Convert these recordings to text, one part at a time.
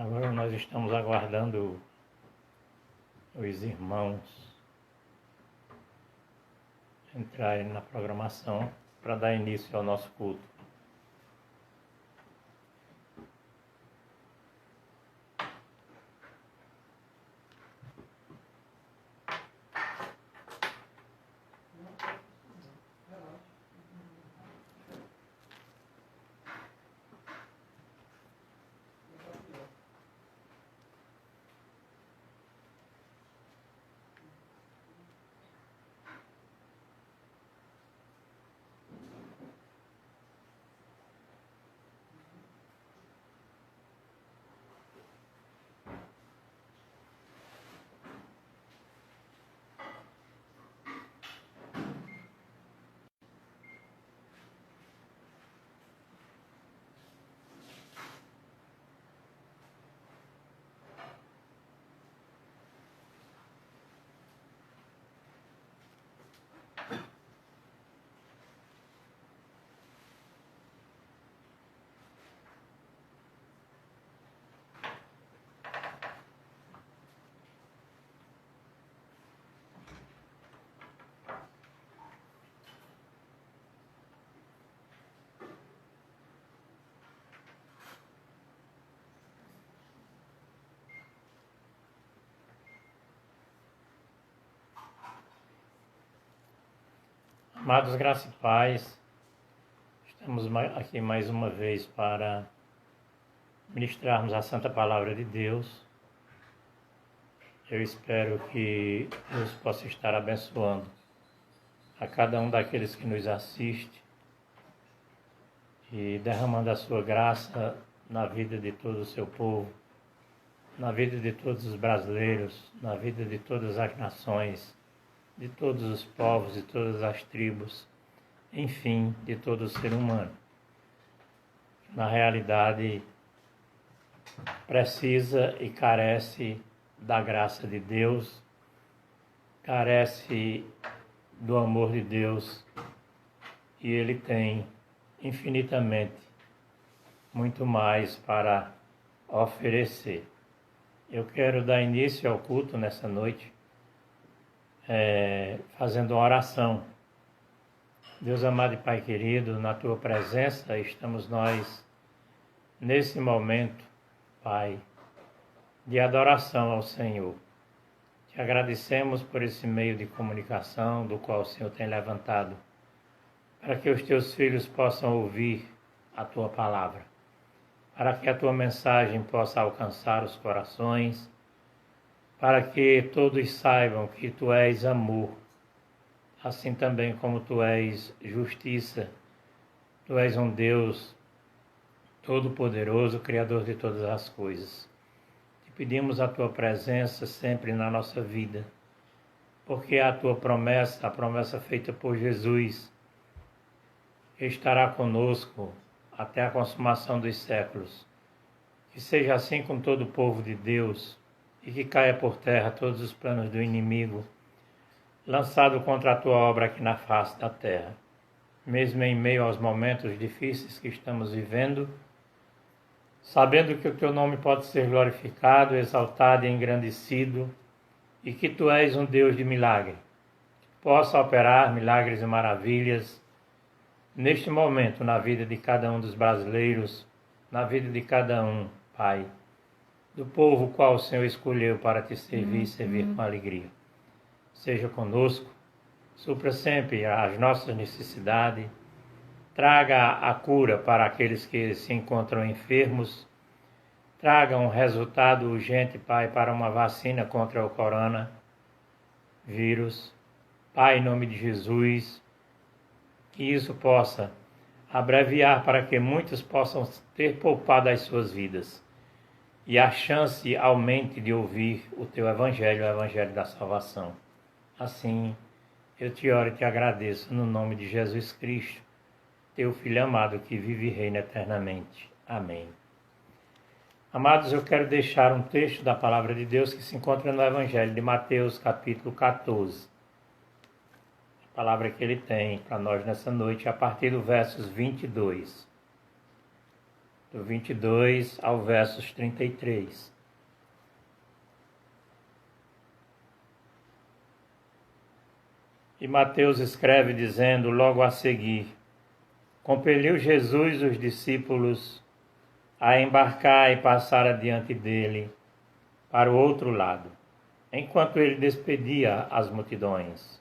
Agora nós estamos aguardando os irmãos entrarem na programação para dar início ao nosso culto. Amados, graça e paz, estamos aqui mais uma vez para ministrarmos a Santa Palavra de Deus. Eu espero que Deus possa estar abençoando a cada um daqueles que nos assiste e derramando a sua graça na vida de todo o seu povo, na vida de todos os brasileiros, na vida de todas as nações, de todos os povos, de todas as tribos, enfim, de todo o ser humano. Na realidade, precisa e carece da graça de Deus, carece do amor de Deus, e Ele tem infinitamente muito mais para oferecer. Eu quero dar início ao culto nessa noite, fazendo uma oração. Deus amado e Pai querido, na Tua presença estamos nós nesse momento, Pai, de adoração ao Senhor. Te agradecemos por esse meio de comunicação do qual o Senhor tem levantado, para que os Teus filhos possam ouvir a Tua palavra, para que a Tua mensagem possa alcançar os corações, para que todos saibam que Tu és amor, assim também como Tu és justiça. Tu és um Deus todo-poderoso, Criador de todas as coisas. Te pedimos a Tua presença sempre na nossa vida, porque a Tua promessa, a promessa feita por Jesus, estará conosco até a consumação dos séculos. Que seja assim com todo o povo de Deus, e que caia por terra todos os planos do inimigo, lançado contra a Tua obra aqui na face da terra. Mesmo em meio aos momentos difíceis que estamos vivendo, sabendo que o Teu nome pode ser glorificado, exaltado e engrandecido, e que Tu és um Deus de milagre, que possa operar milagres e maravilhas neste momento na vida de cada um dos brasileiros, na vida de cada um, Pai, do povo qual o Senhor escolheu para Te servir e servir com alegria. Seja conosco, supra sempre as nossas necessidades, traga a cura para aqueles que se encontram enfermos, traga um resultado urgente, Pai, para uma vacina contra o coronavírus. Pai, em nome de Jesus, que isso possa abreviar para que muitos possam ter poupado as suas vidas e a chance aumente de ouvir o Teu Evangelho, o Evangelho da salvação. Assim, eu Te oro e Te agradeço no nome de Jesus Cristo, Teu Filho amado que vive e reina eternamente. Amém. Amados, eu quero deixar um texto da Palavra de Deus que se encontra no Evangelho de Mateus, capítulo 14. A palavra que Ele tem para nós nessa noite, a partir do versos 22. do 22 ao versos 33. E Mateus escreve dizendo logo a seguir: compeliu Jesus os discípulos a embarcar e passar adiante dele para o outro lado, enquanto ele despedia as multidões.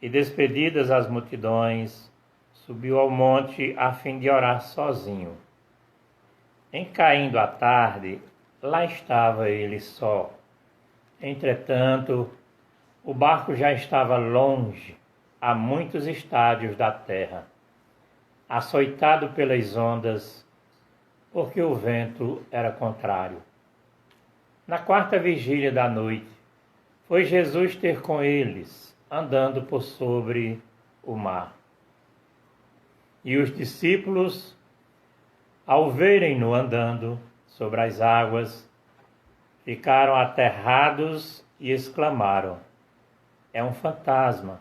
E despedidas as multidões, subiu ao monte a fim de orar sozinho. Em caindo a tarde, lá estava ele só. Entretanto, o barco já estava longe, a muitos estádios da terra, açoitado pelas ondas, porque o vento era contrário. Na quarta vigília da noite, foi Jesus ter com eles, andando por sobre o mar. E os discípulos, ao verem-no andando sobre as águas, ficaram aterrados e exclamaram: é um fantasma!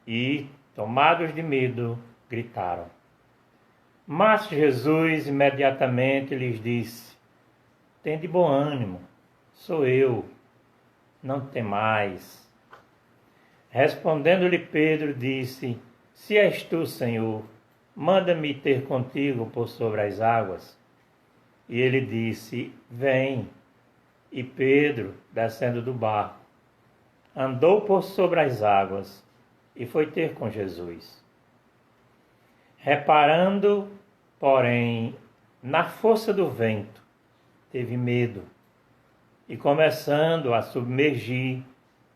E, tomados de medo, gritaram. Mas Jesus imediatamente lhes disse: tende bom ânimo, sou eu, não temais. Respondendo-lhe Pedro, disse: se és tu, Senhor, manda-me ter contigo por sobre as águas. E ele disse: vem. E Pedro, descendo do barco, andou por sobre as águas e foi ter com Jesus. Reparando, porém, na força do vento, teve medo e, começando a submergir,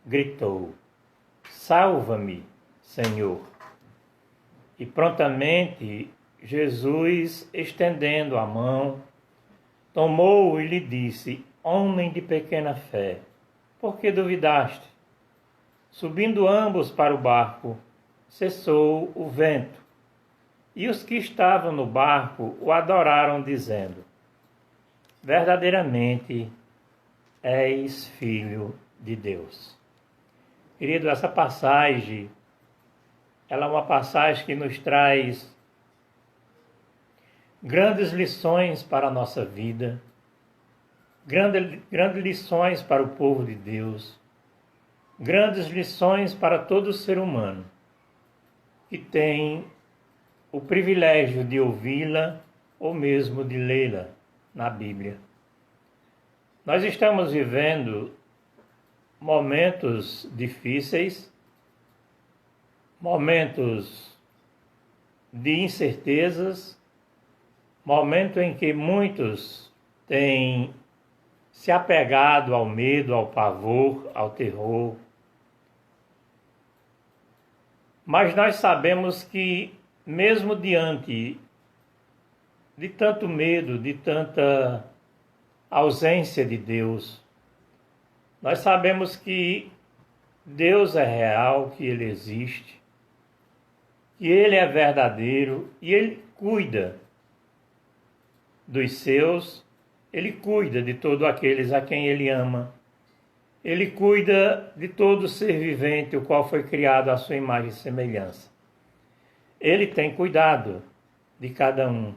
gritou: salva-me, Senhor! E prontamente Jesus, estendendo a mão, tomou-o e lhe disse: homem de pequena fé, por que duvidaste? Subindo ambos para o barco, cessou o vento. E os que estavam no barco o adoraram, dizendo: verdadeiramente és Filho de Deus. Querido, essa passagem, ela é uma passagem que nos traz grandes lições para a nossa vida, grandes lições para o povo de Deus, grandes lições para todo ser humano que tem o privilégio de ouvi-la ou mesmo de lê-la na Bíblia. Nós estamos vivendo momentos difíceis, momentos de incertezas, momento em que muitos têm se apegado ao medo, ao pavor, ao terror. Mas nós sabemos que, mesmo diante de tanto medo, de tanta ausência de Deus, nós sabemos que Deus é real, que Ele existe, que Ele é verdadeiro e Ele cuida dos seus, Ele cuida de todos aqueles a quem Ele ama. Ele cuida de todo ser vivente, o qual foi criado à sua imagem e semelhança. Ele tem cuidado de cada um.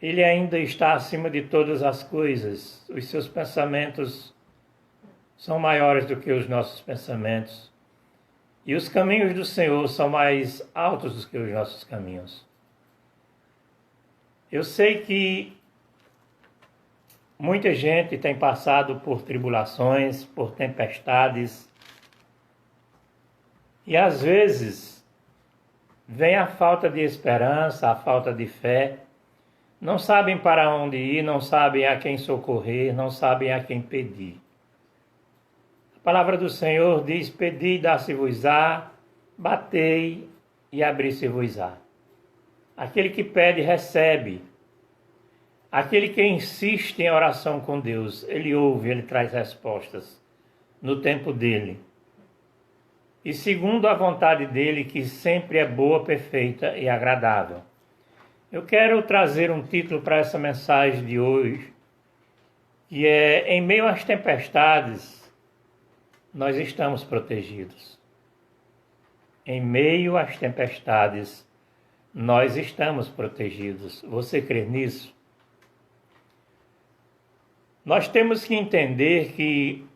Ele ainda está acima de todas as coisas. Os seus pensamentos são maiores do que os nossos pensamentos. E os caminhos do Senhor são mais altos do que os nossos caminhos. Eu sei que muita gente tem passado por tribulações, por tempestades. E às vezes vem a falta de esperança, a falta de fé. Não sabem para onde ir, não sabem a quem socorrer, não sabem a quem pedir. A palavra do Senhor diz: pedi e dá-se-vos-á, batei e abri-se-vos-á. Aquele que pede, recebe. Aquele que insiste em oração com Deus, Ele ouve, Ele traz respostas no tempo dEle. E segundo a vontade dEle, que sempre é boa, perfeita e agradável. Eu quero trazer um título para essa mensagem de hoje, que é: em meio às tempestades, nós estamos protegidos. Em meio às tempestades, nós estamos protegidos. Você crê nisso? Nós temos que entender que,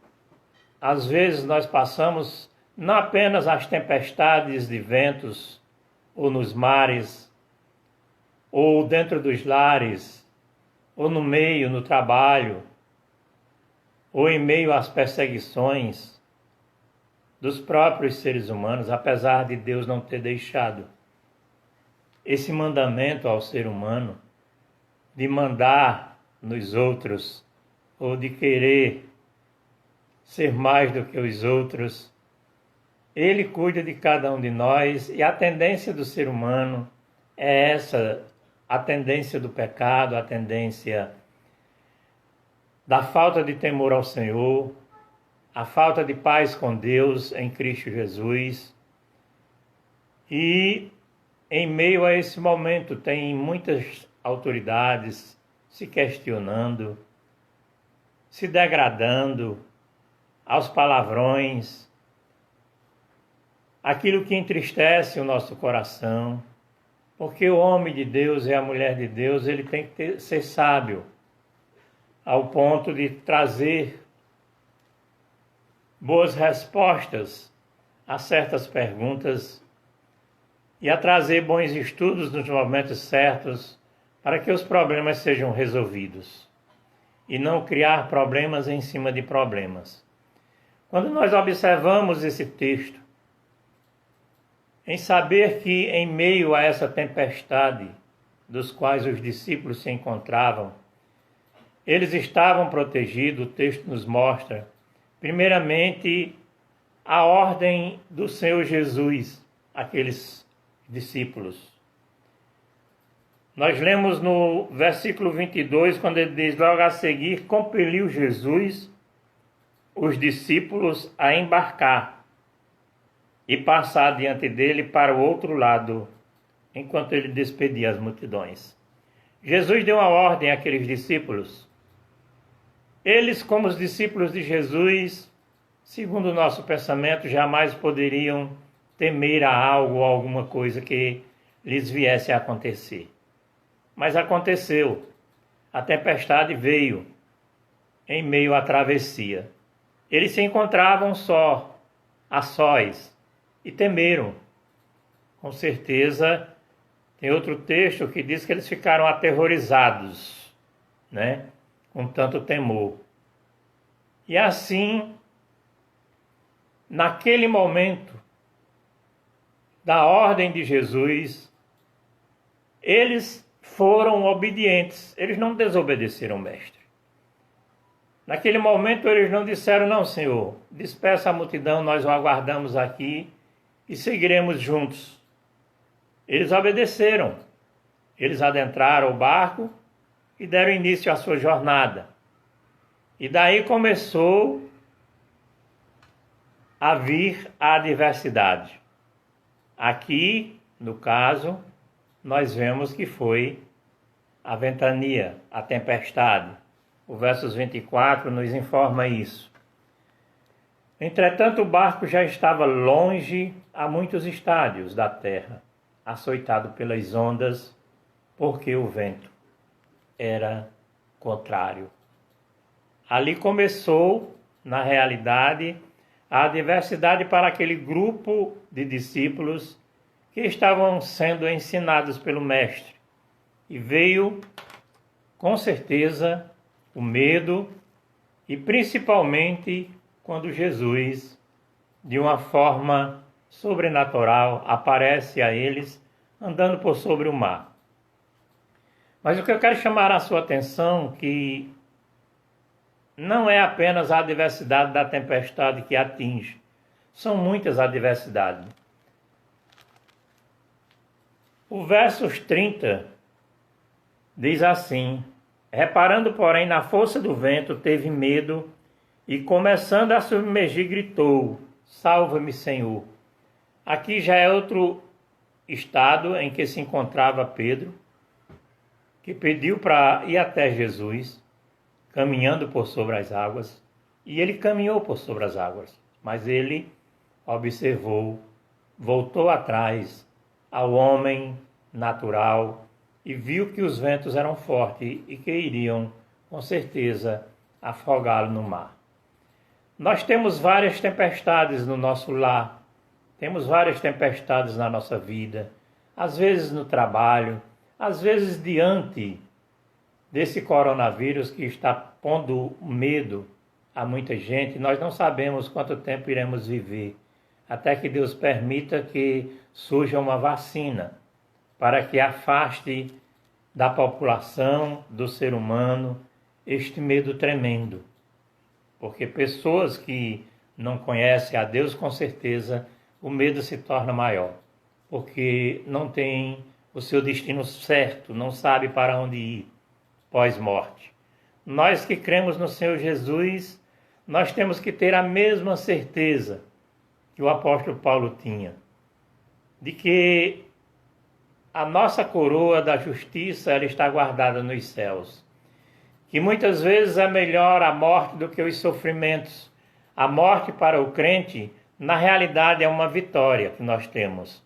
às vezes, nós passamos não apenas as tempestades de ventos, ou nos mares, ou dentro dos lares, ou no meio, no trabalho, ou em meio às perseguições dos próprios seres humanos, apesar de Deus não ter deixado esse mandamento ao ser humano de mandar nos outros, ou de querer ser mais do que os outros. Ele cuida de cada um de nós, e a tendência do ser humano é essa, a tendência do pecado, a tendência da falta de temor ao Senhor, a falta de paz com Deus em Cristo Jesus. E em meio a esse momento tem muitas autoridades se questionando, se degradando aos palavrões, aquilo que entristece o nosso coração, porque o homem de Deus e a mulher de Deus, ele tem que ser sábio, ao ponto de trazer boas respostas a certas perguntas e a trazer bons estudos nos momentos certos para que os problemas sejam resolvidos e não criar problemas em cima de problemas. Quando nós observamos esse texto, em saber que em meio a essa tempestade dos quais os discípulos se encontravam, eles estavam protegidos, o texto nos mostra, primeiramente, a ordem do Senhor Jesus, aqueles discípulos. Nós lemos no versículo 22, quando ele diz, logo a seguir, compeliu Jesus os discípulos a embarcar e passar diante dele para o outro lado, enquanto ele despedia as multidões. Jesus deu uma ordem àqueles discípulos. Eles, como os discípulos de Jesus, segundo o nosso pensamento, jamais poderiam temer a algo ou alguma coisa que lhes viesse a acontecer. Mas aconteceu. A tempestade veio em meio à travessia. Eles se encontravam só, a sós, e temeram. Com certeza, tem outro texto que diz que eles ficaram aterrorizados, né? Com tanto temor. E assim, naquele momento da ordem de Jesus, eles foram obedientes, eles não desobedeceram o mestre. Naquele momento eles não disseram, não, Senhor, despeça a multidão, nós o aguardamos aqui e seguiremos juntos. Eles obedeceram, eles adentraram o barco e deram início à sua jornada. E daí começou a vir a adversidade. Aqui, no caso, nós vemos que foi a ventania, a tempestade. O versos 24 nos informa isso. Entretanto, o barco já estava longe a muitos estádios da terra, açoitado pelas ondas, porque o vento era contrário. Ali começou, na realidade, a adversidade para aquele grupo de discípulos que estavam sendo ensinados pelo Mestre. E veio, com certeza, o medo e principalmente quando Jesus, de uma forma sobrenatural, aparece a eles andando por sobre o mar. Mas o que eu quero chamar a sua atenção é que não é apenas a adversidade da tempestade que atinge, são muitas adversidades. O versos 30 diz assim, reparando, porém, na força do vento, teve medo e, começando a submergir, gritou, salva-me, Senhor. Aqui já é outro estado em que se encontrava Pedro, que pediu para ir até Jesus, caminhando por sobre as águas, e ele caminhou por sobre as águas, mas ele observou, voltou atrás ao homem natural e viu que os ventos eram fortes e que iriam, com certeza, afogá-lo no mar. Nós temos várias tempestades no nosso lar, temos várias tempestades na nossa vida, às vezes no trabalho, às vezes diante desse coronavírus que está pondo medo a muita gente. Nós não sabemos quanto tempo iremos viver, até que Deus permita que surja uma vacina para que afaste da população, do ser humano, este medo tremendo. Porque pessoas que não conhecem a Deus, com certeza, o medo se torna maior. Porque não tem o seu destino certo, não sabe para onde ir pós-morte. Nós que cremos no Senhor Jesus, nós temos que ter a mesma certeza que o apóstolo Paulo tinha, de que a nossa coroa da justiça ela está guardada nos céus. Que muitas vezes é melhor a morte do que os sofrimentos. A morte para o crente, na realidade, é uma vitória que nós temos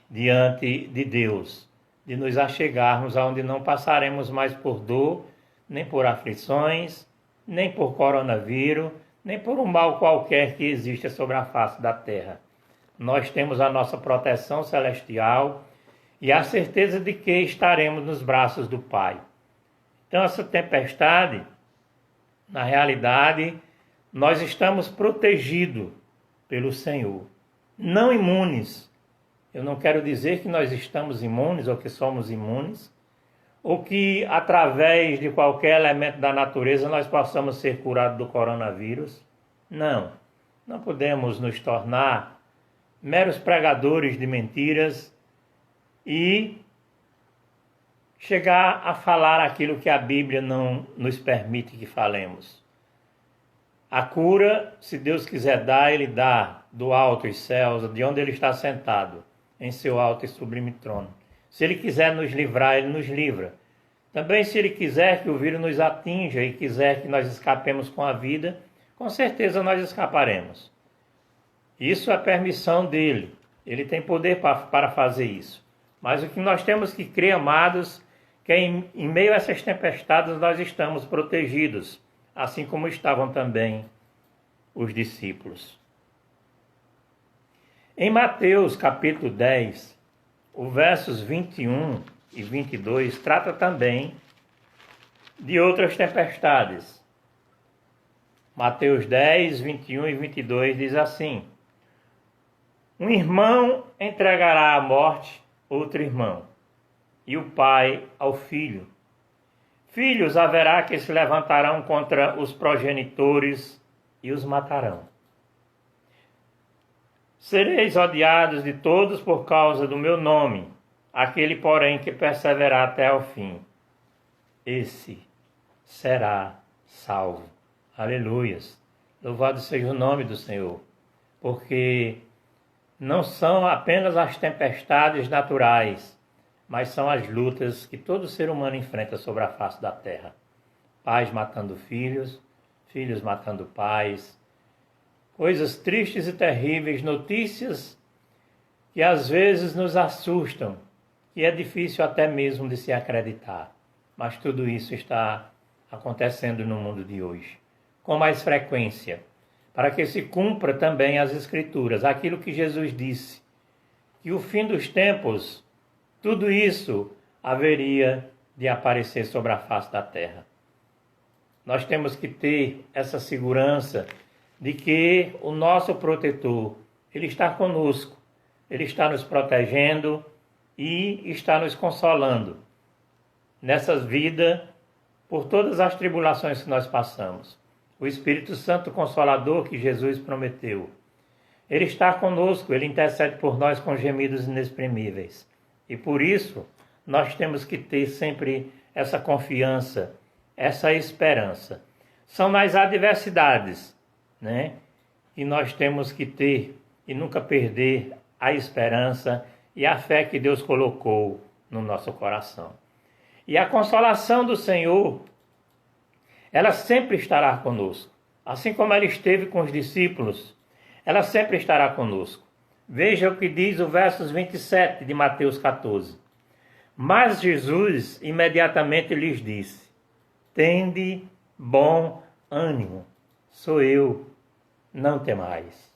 diante de Deus, de nos achegarmos aonde não passaremos mais por dor, nem por aflições, nem por coronavírus, nem por um mal qualquer que exista sobre a face da terra. Nós temos a nossa proteção celestial e a certeza de que estaremos nos braços do Pai. Então, essa tempestade, na realidade, nós estamos protegidos pelo Senhor, não imunes. Eu não quero dizer que nós estamos imunes ou que somos imunes, ou que através de qualquer elemento da natureza nós possamos ser curados do coronavírus. Não, não podemos nos tornar meros pregadores de mentiras e chegar a falar aquilo que a Bíblia não nos permite que falemos. A cura, se Deus quiser dar, Ele dá do alto os céus, de onde Ele está sentado, em seu alto e sublime trono. Se Ele quiser nos livrar, Ele nos livra. Também se Ele quiser que o vírus nos atinja e quiser que nós escapemos com a vida, com certeza nós escaparemos. Isso é permissão dEle. Ele tem poder para fazer isso. Mas o que nós temos que crer, amados, que em meio a essas tempestades nós estamos protegidos, assim como estavam também os discípulos. Em Mateus capítulo 10, os versos 21 e 22 trata também de outras tempestades. Mateus 10, 21 e 22 diz assim: um irmão entregará à morte outro irmão, e o pai ao filho. Filhos haverá que se levantarão contra os progenitores e os matarão. Sereis odiados de todos por causa do meu nome, aquele, porém, que perseverar até ao fim, esse será salvo. Aleluias! Louvado seja o nome do Senhor, porque não são apenas as tempestades naturais, mas são as lutas que todo ser humano enfrenta sobre a face da terra. Pais matando filhos, filhos matando pais, coisas tristes e terríveis, notícias que às vezes nos assustam, que é difícil até mesmo de se acreditar. Mas tudo isso está acontecendo no mundo de hoje, com mais frequência, para que se cumpra também as Escrituras, aquilo que Jesus disse, que o fim dos tempos, tudo isso haveria de aparecer sobre a face da terra. Nós temos que ter essa segurança de que o nosso protetor, Ele está conosco, Ele está nos protegendo e está nos consolando nessa vida por todas as tribulações que nós passamos. O Espírito Santo Consolador que Jesus prometeu, Ele está conosco, Ele intercede por nós com gemidos inexprimíveis. E por isso, nós temos que ter sempre essa confiança, essa esperança. São nas adversidades, e nós temos que ter e nunca perder a esperança e a fé que Deus colocou no nosso coração. E a consolação do Senhor, ela sempre estará conosco. Assim como ela esteve com os discípulos, ela sempre estará conosco. Veja o que diz o versos 27 de Mateus 14. Mas Jesus imediatamente lhes disse: tende bom ânimo, sou eu, não temais.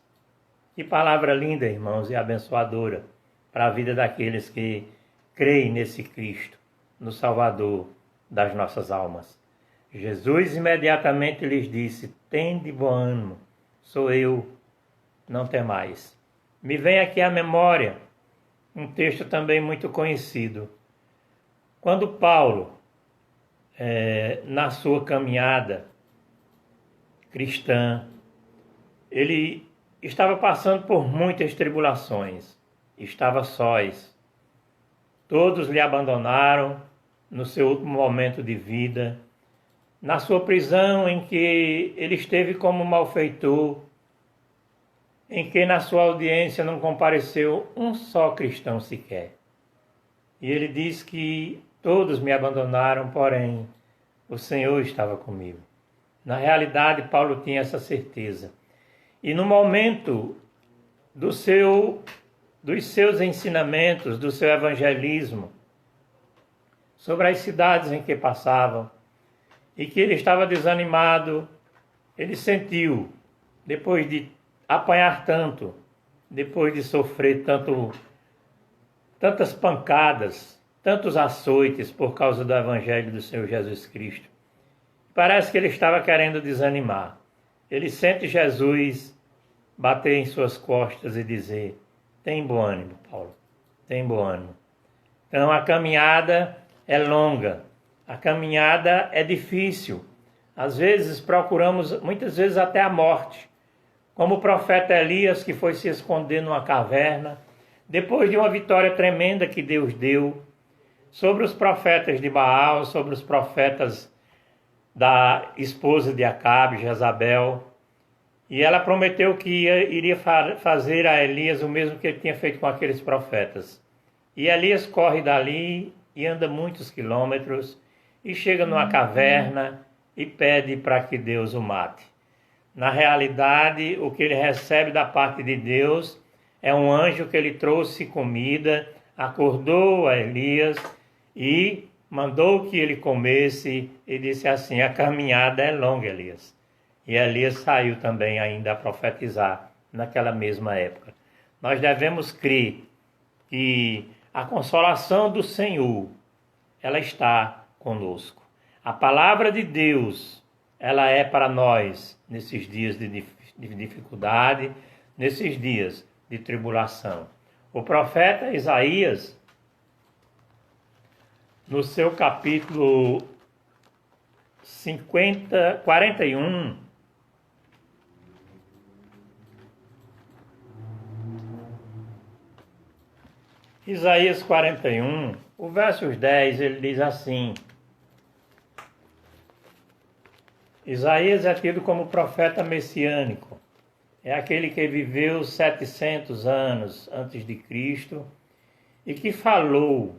Que palavra linda, irmãos, e abençoadora para a vida daqueles que creem nesse Cristo, no Salvador das nossas almas. Jesus imediatamente lhes disse: tende bom ânimo, sou eu, não temais. Me vem aqui à memória um texto também muito conhecido. Quando Paulo, na sua caminhada cristã, ele estava passando por muitas tribulações, estava sós. Todos lhe abandonaram no seu último momento de vida, na sua prisão em que ele esteve como malfeitor, em que na sua audiência não compareceu um só cristão sequer. E ele diz que todos me abandonaram, porém o Senhor estava comigo. Na realidade, Paulo tinha essa certeza. E no momento dos seus ensinamentos, do seu evangelismo, sobre as cidades em que passavam, e que ele estava desanimado, ele sentiu, depois de apanhar tanto, depois de sofrer tantas pancadas, tantos açoites por causa do Evangelho do Senhor Jesus Cristo. Parece que ele estava querendo desanimar. Ele sente Jesus bater em suas costas e dizer: tem bom ânimo, Paulo, tem bom ânimo. Então a caminhada é longa, a caminhada é difícil. Às vezes procuramos, muitas vezes até a morte. Como o profeta Elias, que foi se esconder numa caverna, depois de uma vitória tremenda que Deus deu sobre os profetas de Baal, sobre os profetas da esposa de Acabe, Jezabel. E ela prometeu que iria fazer a Elias o mesmo que ele tinha feito com aqueles profetas. E Elias corre dali e anda muitos quilômetros e chega numa caverna e pede para que Deus o mate. Na realidade, o que ele recebe da parte de Deus é um anjo que ele trouxe comida, acordou a Elias e mandou que ele comesse e disse assim: a caminhada é longa, Elias. E Elias saiu também ainda a profetizar naquela mesma época. Nós devemos crer que a consolação do Senhor, ela está conosco. A palavra de Deus, ela é para nós nesses dias de dificuldade, nesses dias de tribulação. O profeta Isaías, no seu capítulo 41, Isaías 41, o verso 10, ele diz assim: Isaías é tido como profeta messiânico. É aquele que viveu 700 anos antes de Cristo e que falou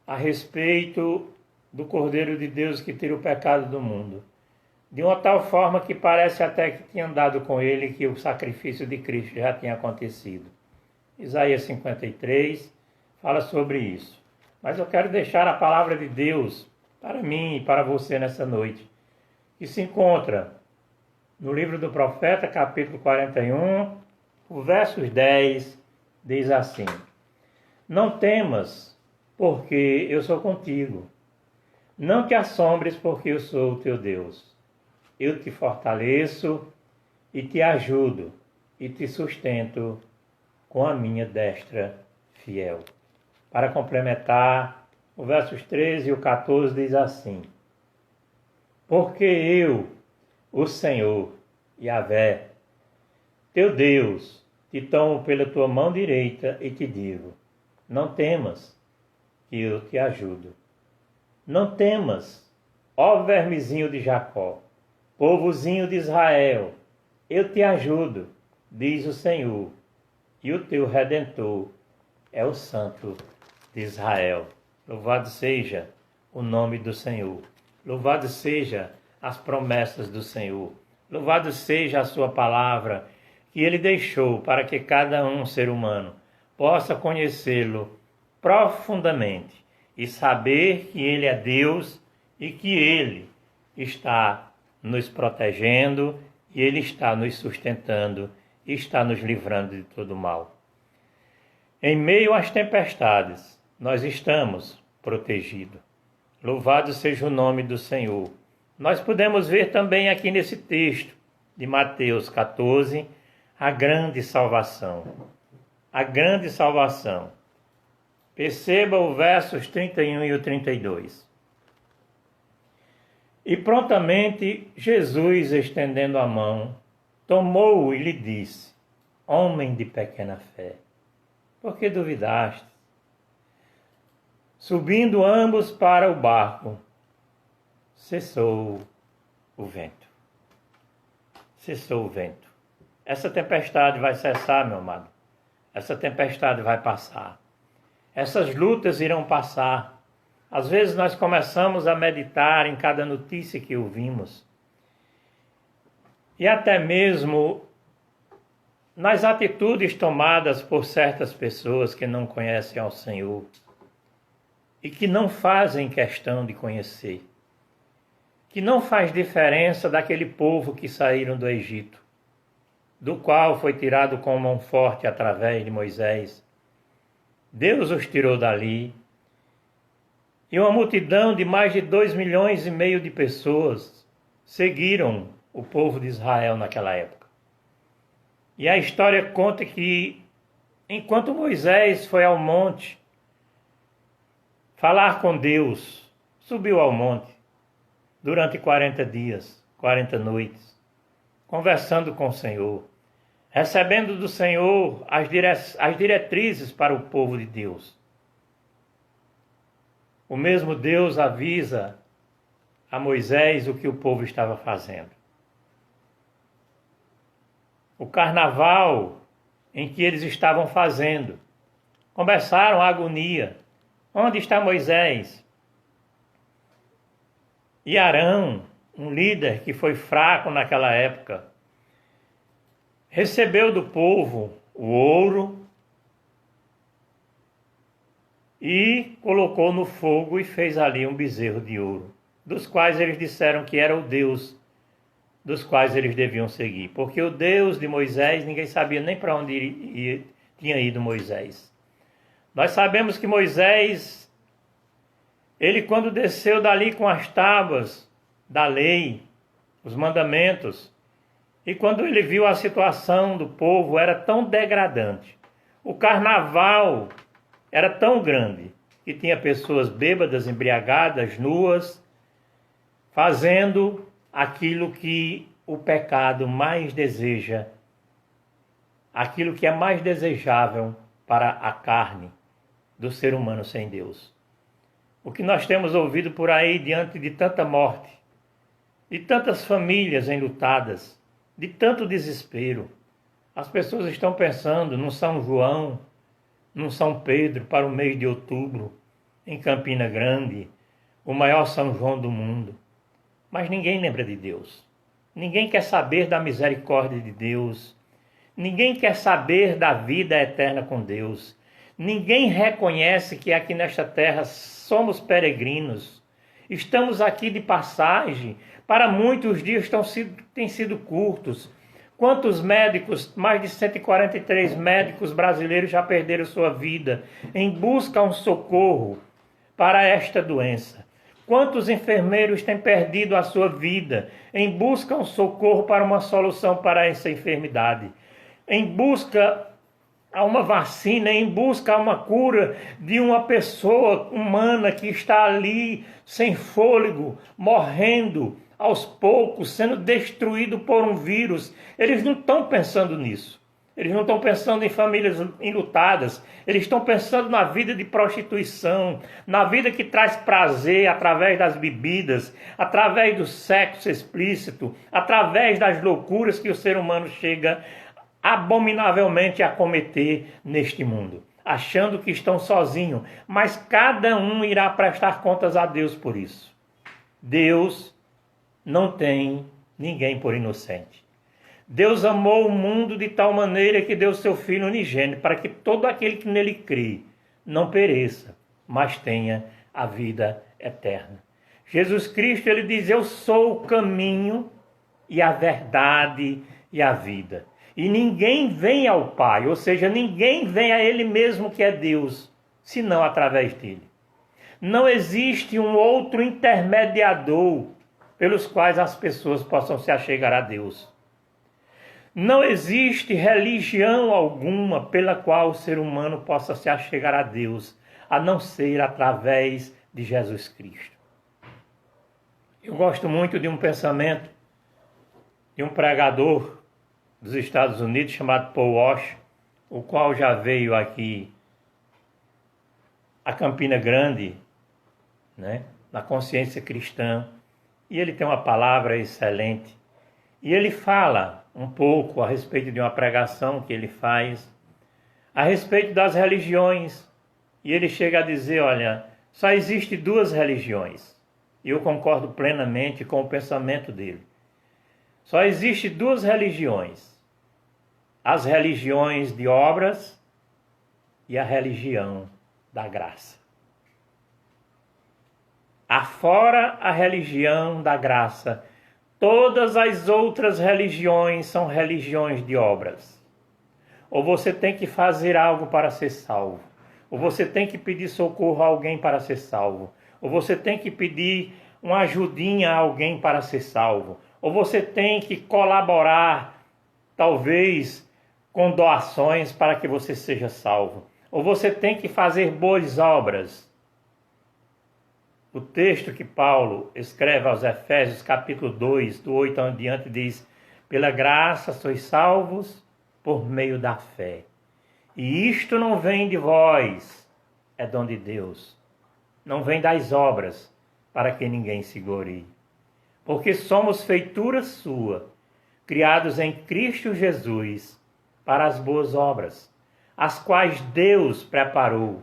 a respeito do Cordeiro de Deus que tira o pecado do mundo, de uma tal forma que parece até que tinha andado com ele, que o sacrifício de Cristo já tinha acontecido. Isaías 53 fala sobre isso. Mas eu quero deixar a palavra de Deus para mim e para você nessa noite, que se encontra no livro do profeta, capítulo 41, o verso 10, diz assim: não temas, porque eu sou contigo. Não te assombres, porque eu sou o teu Deus. Eu te fortaleço e te ajudo e te sustento com a minha destra fiel. Para complementar, o versos 13 e o 14 diz assim: porque eu, o Senhor, Yahvé, teu Deus, te tomo pela tua mão direita e te digo: não temas, que eu te ajudo. Não temas, ó vermezinho de Jacó, povozinho de Israel, eu te ajudo, diz o Senhor, e o teu Redentor é o Santo de Israel. Louvado seja o nome do Senhor. Louvado seja as promessas do Senhor. Louvado seja a sua palavra, que ele deixou para que cada ser humano possa conhecê-lo profundamente e saber que Ele é Deus e que Ele está nos protegendo e Ele está nos sustentando e está nos livrando de todo mal. Em meio às tempestades, nós estamos protegidos. Louvado seja o nome do Senhor. Nós podemos ver também aqui nesse texto de Mateus 14, a grande salvação. A grande salvação. Perceba os versos 31 e o 32. E prontamente Jesus, estendendo a mão, tomou-o e lhe disse: Homem de pequena fé, por que duvidaste? Subindo ambos para o barco, cessou o vento. Cessou o vento. Essa tempestade vai cessar, meu amado. Essa tempestade vai passar. Essas lutas irão passar. Às vezes nós começamos a meditar em cada notícia que ouvimos. E até mesmo nas atitudes tomadas por certas pessoas que não conhecem ao Senhor e que não fazem questão de conhecer, que não faz diferença daquele povo que saíram do Egito, do qual foi tirado com mão forte através de Moisés. Deus os tirou dali, e uma multidão de mais de 2,5 milhões de pessoas seguiram o povo de Israel naquela época. E a história conta que, enquanto Moisés foi ao monte falar com Deus, subiu ao monte durante 40 dias, 40 noites, conversando com o Senhor, recebendo do Senhor as diretrizes para o povo de Deus. O mesmo Deus avisa a Moisés o que o povo estava fazendo. O carnaval em que eles estavam fazendo. Começaram a agonia. Onde está Moisés? E Arão, um líder que foi fraco naquela época, recebeu do povo o ouro e colocou no fogo e fez ali um bezerro de ouro, dos quais eles disseram que era o Deus dos quais eles deviam seguir. Porque o Deus de Moisés, ninguém sabia nem para onde tinha ido Moisés. Nós sabemos que Moisés, ele quando desceu dali com as tábuas da lei, os mandamentos, e quando ele viu a situação do povo era tão degradante, o carnaval era tão grande, que tinha pessoas bêbadas, embriagadas, nuas, fazendo aquilo que o pecado mais deseja, aquilo que é mais desejável para a carne do ser humano sem Deus. O que nós temos ouvido por aí diante de tanta morte, de tantas famílias enlutadas, de tanto desespero. As pessoas estão pensando num São João, num São Pedro para o mês de outubro, em Campina Grande, o maior São João do mundo. Mas ninguém lembra de Deus. Ninguém quer saber da misericórdia de Deus. Ninguém quer saber da vida eterna com Deus. Ninguém reconhece que aqui nesta terra somos peregrinos. Estamos aqui de passagem. Para muitos os dias têm sido curtos. Quantos médicos, mais de 143 médicos brasileiros já perderam sua vida em busca de um socorro para esta doença? Quantos enfermeiros têm perdido a sua vida em busca de um socorro para uma solução para essa enfermidade? Em busca a uma vacina, em busca a uma cura de uma pessoa humana que está ali sem fôlego, morrendo aos poucos, sendo destruído por um vírus. Eles não estão pensando nisso. Eles não estão pensando em famílias enlutadas. Eles estão pensando na vida de prostituição, na vida que traz prazer através das bebidas, através do sexo explícito, através das loucuras que o ser humano chega abominavelmente a cometer neste mundo, achando que estão sozinhos, mas cada um irá prestar contas a Deus por isso. Deus não tem ninguém por inocente. Deus amou o mundo de tal maneira que deu seu Filho unigênito, para que todo aquele que nele crê não pereça, mas tenha a vida eterna. Jesus Cristo, ele diz: eu sou o caminho e a verdade e a vida. E ninguém vem ao Pai, ou seja, ninguém vem a Ele mesmo que é Deus, senão através dele. Não existe um outro intermediador pelos quais as pessoas possam se achegar a Deus. Não existe religião alguma pela qual o ser humano possa se achegar a Deus, a não ser através de Jesus Cristo. Eu gosto muito de um pensamento de um pregador dos Estados Unidos chamado Paul Washer, o qual já veio aqui a Campina Grande, na Consciência Cristã, e ele tem uma palavra excelente. E ele fala um pouco a respeito de uma pregação que ele faz, a respeito das religiões. E ele chega a dizer, olha, só existe duas religiões. E eu concordo plenamente com o pensamento dele. Só existe duas religiões. As religiões de obras e a religião da graça. Afora a religião da graça, todas as outras religiões são religiões de obras. Ou você tem que fazer algo para ser salvo, ou você tem que pedir socorro a alguém para ser salvo, ou você tem que pedir uma ajudinha a alguém para ser salvo, ou você tem que colaborar, talvez, com doações para que você seja salvo, ou você tem que fazer boas obras. O texto que Paulo escreve aos Efésios, capítulo 2, do 8 em diante, diz: pela graça sois salvos por meio da fé. E isto não vem de vós, é dom de Deus. Não vem das obras, para que ninguém se glorie. Porque somos feitura sua, criados em Cristo Jesus, para as boas obras, as quais Deus preparou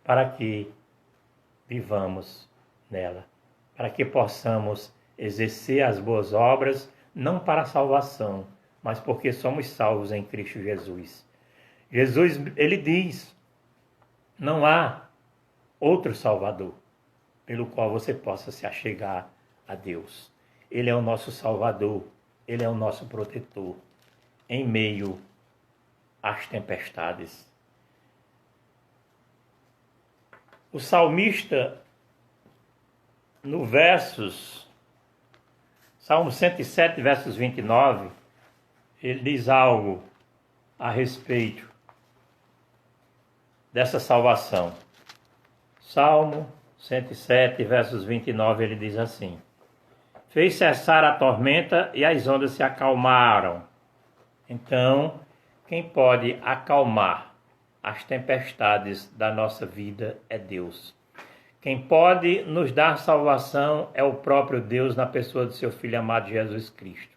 para que vivamos nela, para que possamos exercer as boas obras, não para a salvação, mas porque somos salvos em Cristo Jesus. Jesus, ele diz, não há outro Salvador pelo qual você possa se achegar a Deus. Ele é o nosso Salvador, ele é o nosso protetor em meio às tempestades. O salmista, no Salmo 107, versos 29, ele diz algo a respeito dessa salvação. Salmo 107, versos 29, ele diz assim: fez cessar a tormenta e as ondas se acalmaram. Então, quem pode acalmar as tempestades da nossa vida é Deus. Quem pode nos dar salvação é o próprio Deus na pessoa do seu Filho amado Jesus Cristo.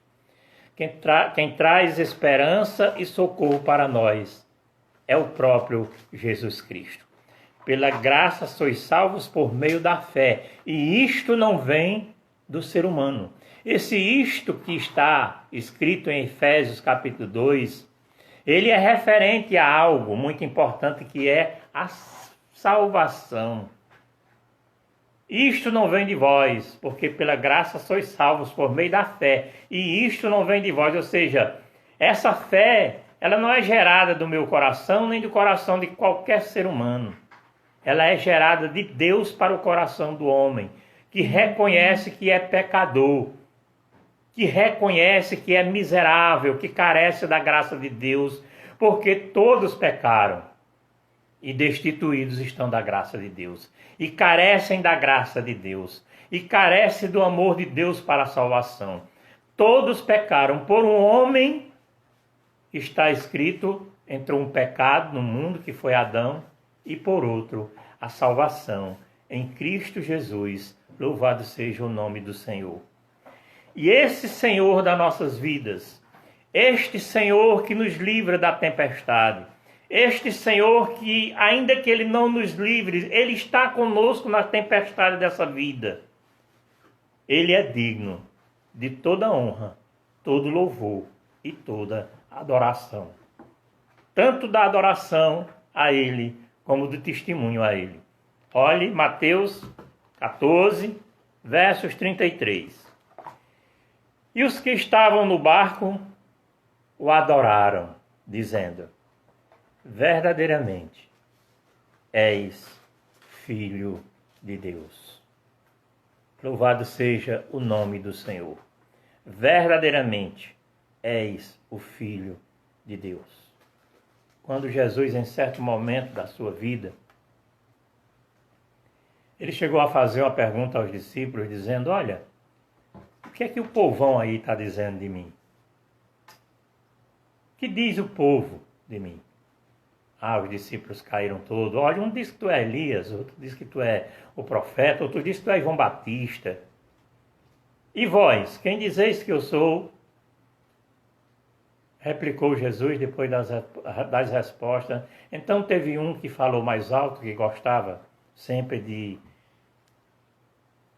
Quem traz esperança e socorro para nós é o próprio Jesus Cristo. Pela graça sois salvos por meio da fé, e isto não vem do ser humano. Esse isto que está escrito em Efésios capítulo 2, ele é referente a algo muito importante, que é a salvação. Isto não vem de vós, porque pela graça sois salvos por meio da fé. E isto não vem de vós, ou seja, essa fé, ela não é gerada do meu coração, nem do coração de qualquer ser humano. Ela é gerada de Deus para o coração do homem, que reconhece que é pecador, que reconhece que é miserável, que carece da graça de Deus, porque todos pecaram e destituídos estão da graça de Deus, e carecem da graça de Deus, e carecem do amor de Deus para a salvação. Todos pecaram. Por um homem, está escrito, entrou um pecado no mundo, que foi Adão, e por outro, a salvação em Cristo Jesus. Louvado seja o nome do Senhor. E esse Senhor das nossas vidas, este Senhor que nos livra da tempestade, este Senhor que, ainda que Ele não nos livre, Ele está conosco na tempestade dessa vida. Ele é digno de toda honra, todo louvor e toda adoração. Tanto da adoração a Ele, como do testemunho a Ele. Olhe Mateus 14, versos 33. E os que estavam no barco o adoraram, dizendo: verdadeiramente és Filho de Deus. Louvado seja o nome do Senhor. Verdadeiramente és o Filho de Deus. Quando Jesus, em certo momento da sua vida, ele chegou a fazer uma pergunta aos discípulos, dizendo: olha, o que é que o povão aí está dizendo de mim? O que diz o povo de mim? Ah, os discípulos caíram todos. Olha, um diz que tu é Elias, outro diz que tu é o profeta, outro diz que tu é João Batista. E vós, quem dizeis que eu sou? Replicou Jesus depois das respostas. Então teve um que falou mais alto, que gostava sempre de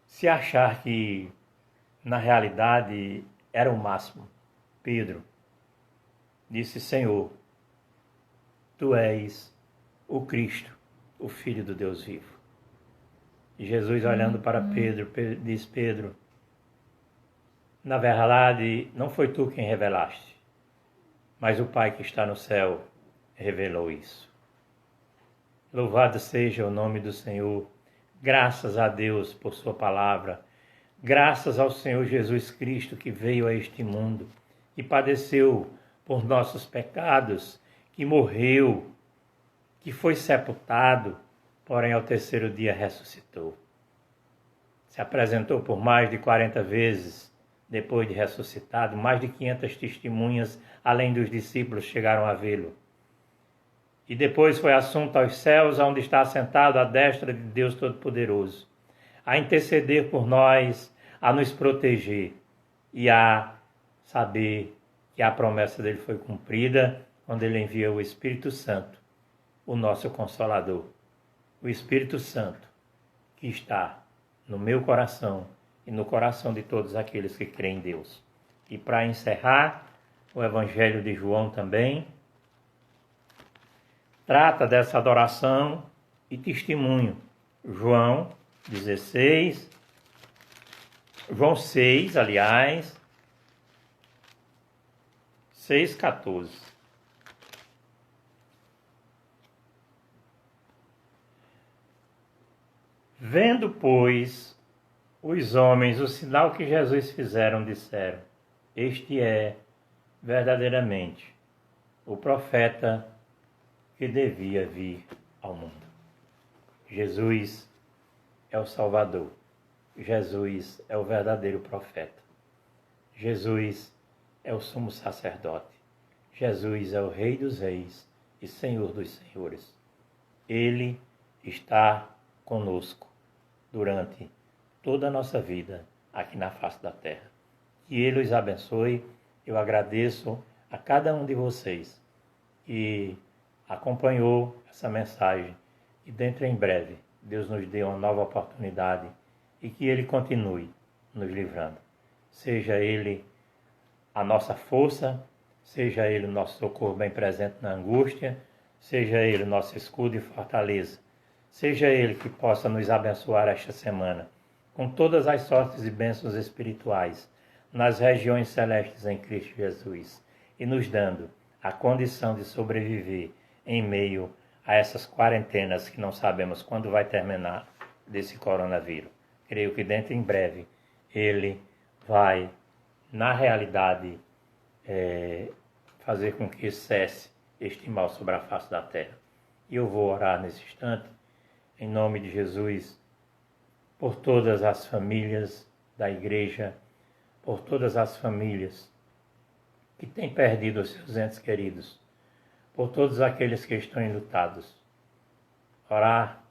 se achar que na realidade era o máximo. Pedro disse: Senhor, tu és o Cristo, o Filho do Deus vivo. E Jesus, olhando para Pedro, diz: Pedro, na verdade não foi tu quem revelaste, mas o Pai que está no céu revelou isso. Louvado seja o nome do Senhor. Graças a Deus por sua palavra. Graças ao Senhor Jesus Cristo que veio a este mundo, que padeceu por nossos pecados, que morreu, que foi sepultado, porém ao terceiro dia ressuscitou. Se apresentou por mais de 40 vezes depois de ressuscitado, mais de 500 testemunhas, além dos discípulos, chegaram a vê-lo. E depois foi assunto aos céus, onde está assentado à destra de Deus Todo-Poderoso, a interceder por nós, a nos proteger e a saber que a promessa dele foi cumprida quando ele enviou o Espírito Santo, o nosso Consolador. O Espírito Santo que está no meu coração e no coração de todos aqueles que creem em Deus. E para encerrar, o Evangelho de João também trata dessa adoração e testemunho. João 16, João 6, aliás, 6,14. Vendo, pois, os homens o sinal que Jesus fizeram, disseram: este é verdadeiramente o profeta que devia vir ao mundo. Jesus é o Salvador. Jesus é o verdadeiro profeta. Jesus é o sumo sacerdote. Jesus é o Rei dos reis e Senhor dos senhores. Ele está conosco durante toda a nossa vida aqui na face da terra. Que Ele os abençoe. Eu agradeço a cada um de vocês que acompanhou essa mensagem e dentro em breve Deus nos dê uma nova oportunidade e que Ele continue nos livrando. Seja Ele a nossa força, seja Ele o nosso socorro bem presente na angústia, seja Ele o nosso escudo e fortaleza, seja Ele que possa nos abençoar esta semana com todas as sortes e bênçãos espirituais nas regiões celestes em Cristo Jesus e nos dando a condição de sobreviver em meio a essas quarentenas que não sabemos quando vai terminar desse coronavírus. Creio que dentro em breve ele vai, na realidade, fazer com que cesse este mal sobre a face da terra. E eu vou orar nesse instante, em nome de Jesus, por todas as famílias da igreja, por todas as famílias que têm perdido os seus entes queridos, por todos aqueles que estão enlutados. Orar,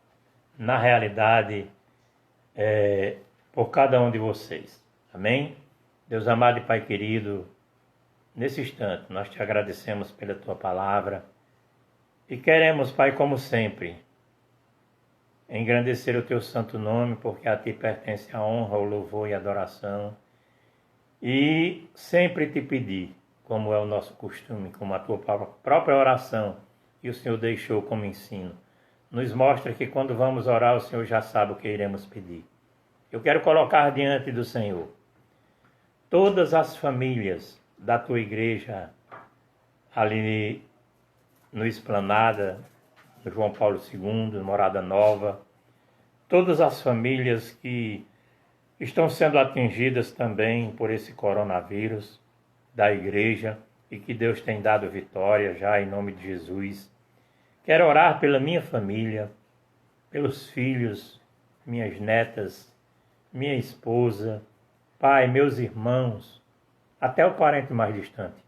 na realidade, por cada um de vocês. Amém? Deus amado e Pai querido, nesse instante nós te agradecemos pela tua palavra e queremos, Pai, como sempre, engrandecer o teu santo nome, porque a ti pertence a honra, o louvor e a adoração, e sempre te pedir, como é o nosso costume, como a tua própria oração que o Senhor deixou como ensino. nos mostra que quando vamos orar, o Senhor já sabe o que iremos pedir. Eu quero colocar diante do Senhor todas as famílias da tua igreja ali no Esplanada, no João Paulo II, no Morada Nova, todas as famílias que estão sendo atingidas também por esse coronavírus da igreja e que Deus tem dado vitória já em nome de Jesus. Quero orar pela minha família, pelos filhos, minhas netas, minha esposa, pai, meus irmãos, até o parente mais distante.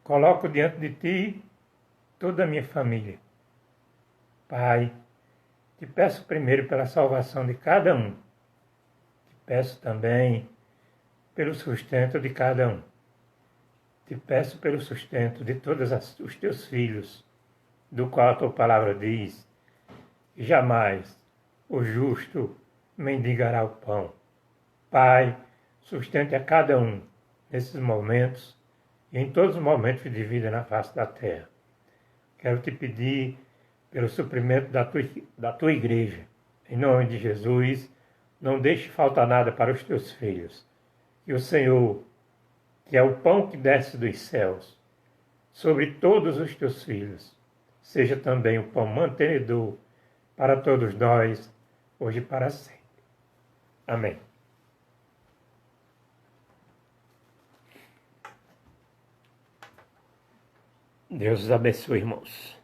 Coloco diante de ti toda a minha família. Pai, te peço primeiro pela salvação de cada um. Te peço também pelo sustento de cada um. Te peço pelo sustento de todos os teus filhos, do qual a tua palavra diz, jamais o justo mendigará o pão. Pai, sustente a cada um nesses momentos e em todos os momentos de vida na face da terra. Quero te pedir pelo suprimento da tua igreja. Em nome de Jesus, não deixe faltar nada para os teus filhos. Que o Senhor, que é o pão que desce dos céus, sobre todos os teus filhos, seja também o pão mantenedor para todos nós, hoje e para sempre. Amém. Deus os abençoe, irmãos.